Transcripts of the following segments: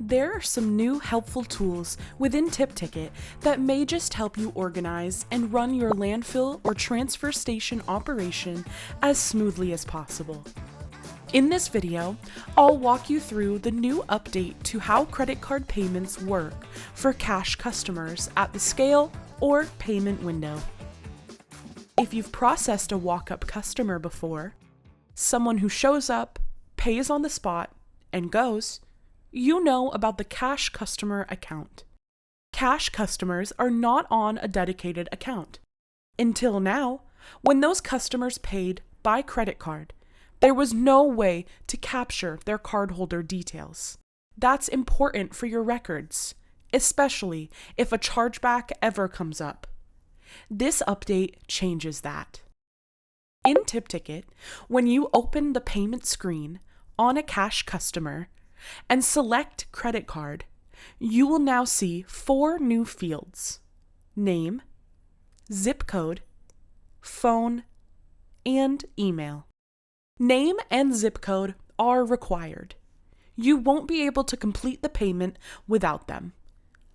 There are some new helpful tools within TipTicket that may just help you organize and run your landfill or transfer station operation as smoothly as possible. In this video, I'll walk you through the new update to how credit card payments work for cash customers at the scale or payment window. If you've processed a walk-up customer before, someone who shows up, pays on the spot, and goes, you know about the cash customer account. Cash customers are not on a dedicated account. Until now, when those customers paid by credit card, there was no way to capture their cardholder details. That's important for your records, especially if a chargeback ever comes up. This update changes that. In TipTicket, when you open the payment screen on a cash customer and select credit card, you will now see 4 new fields: name, zip code, phone, and email. Name and zip code are required. You won't be able to complete the payment without them.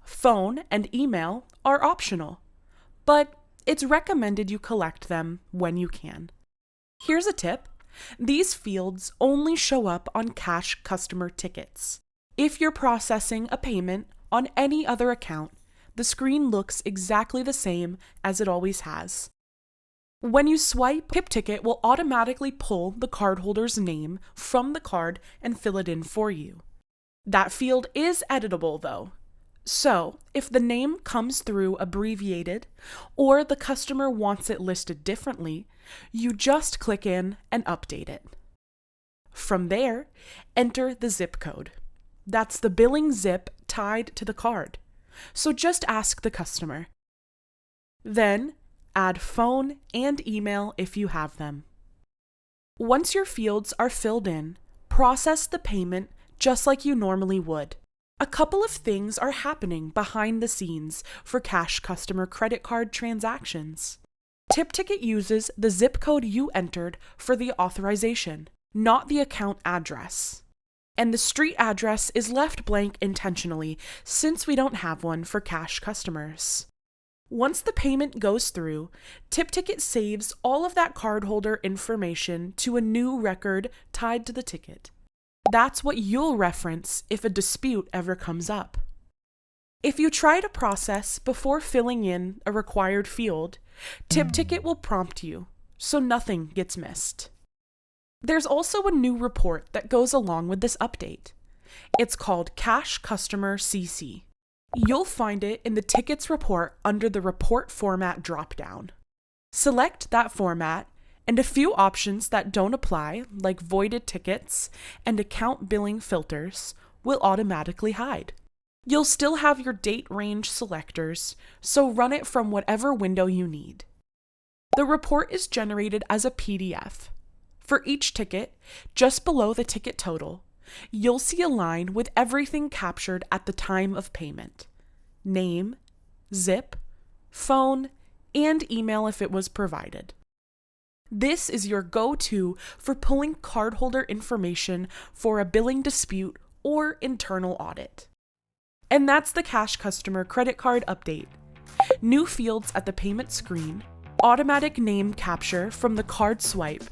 Phone and email are optional, but it's recommended you collect them when you can. Here's a tip. These fields only show up on cash customer tickets. If you're processing a payment on any other account, the screen looks exactly the same as it always has. When you swipe, TipTicket will automatically pull the cardholder's name from the card and fill it in for you. That field is editable though. So, if the name comes through abbreviated or the customer wants it listed differently, you just click in and update it. From there, enter the zip code. That's the billing zip tied to the card. So just ask the customer. Then, add phone and email if you have them. Once your fields are filled in, process the payment just like you normally would. A couple of things are happening behind the scenes for cash customer credit card transactions. TipTicket uses the zip code you entered for the authorization, not the account address. And the street address is left blank intentionally since we don't have one for cash customers. Once the payment goes through, TipTicket saves all of that cardholder information to a new record tied to the ticket. That's what you'll reference if a dispute ever comes up. If you try to process before filling in a required field, TipTicket will prompt you, so nothing gets missed. There's also a new report that goes along with this update. It's called Cash Customer CC. You'll find it in the Tickets report under the Report Format dropdown. Select that format, and a few options that don't apply, like voided tickets and account billing filters, will automatically hide. You'll still have your date range selectors, so run it from whatever window you need. The report is generated as a PDF. For each ticket, just below the ticket total, you'll see a line with everything captured at the time of payment: name, zip, phone, and email if it was provided. This is your go-to for pulling cardholder information for a billing dispute or internal audit. And that's the Cash Customer Credit Card update. New fields at the payment screen, automatic name capture from the card swipe,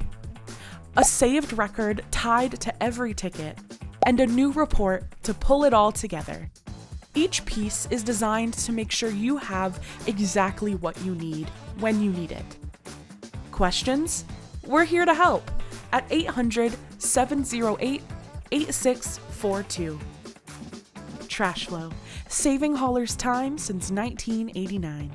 a saved record tied to every ticket, and a new report to pull it all together. Each piece is designed to make sure you have exactly what you need when you need it. Questions? We're here to help at 800-708-8642. Trash Flow, saving haulers time since 1989.